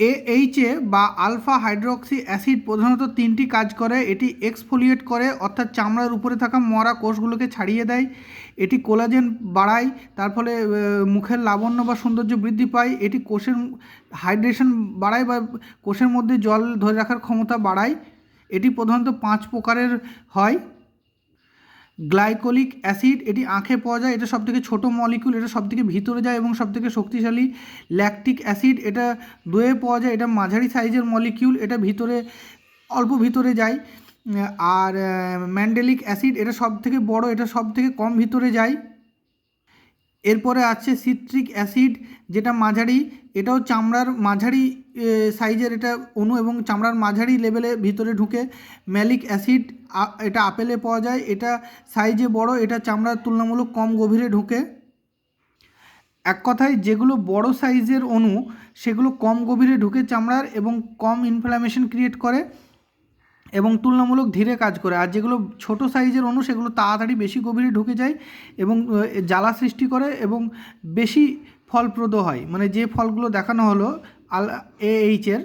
AHA বা alpha hydroxy acid প্রধানত তিনটি কাজ করে। এটি এক্সফোলিয়েট করে, অর্থাৎ চামড়ার উপরে থাকা মরা কোষগুলোকে ছাড়িয়ে দেয়। এটি কোলাজেন বাড়ায়, তার ফলে মুখের লাবণ্য বা সৌন্দর্য বৃদ্ধি পায়। এটি কোষের হাইড্রেশন বাড়ায় বা কোষের মধ্যে জল ধরে রাখার ক্ষমতা বাড়ায়। এটি প্রধানত 5 প্রকারের হয়। গ্লাইকোলিক অ্যাসিড, এটি আঁখে পাওয়া যায়, এটা সবথেকে ছোটো মলিকিউল, এটা সবথেকে ভিতরে যায় এবং সবথেকে শক্তিশালী। ল্যাকটিক অ্যাসিড, এটা দইয়ে পাওয়া যায়, এটা মাঝারি সাইজের মলিকিউল, এটা ভিতরে অল্প ভিতরে যায়। আর ম্যান্ডেলিক অ্যাসিড, এটা সবথেকে বড়, এটা সবথেকে কম ভিতরে যায়। এরপরে আছে সিট্রিক অ্যাসিড, যেটা মাঝারি, এটাও চামড়ার মাঝারি সাইজের এটা অণু এবং চামড়ার মাঝারি লেভেলে ভিতরে ঢুকে। ম্যালিক অ্যাসিড, এটা আপেলে পাওয়া যায়, এটা সাইজে বড়, এটা চামড়ার তুলনামূলক কম গভীরে ঢুকে। এক কথায় যেগুলো বড় সাইজের অণু সেগুলো কম গভীরে ঢুকে চামড়ার এবং কম ইনফ্ল্যামেশন ক্রিয়েট করে এবং তুলনামূলক ধীরে কাজ করে। আর যেগুলো ছোট সাইজের অণু সেগুলো তাড়াতাড়ি বেশি গভীরে ঢুকে যায় এবং জ্বালা সৃষ্টি করে এবং বেশি ফলপ্রদ হয়। মানে যে ফলগুলো দেখানো হলো AH এর,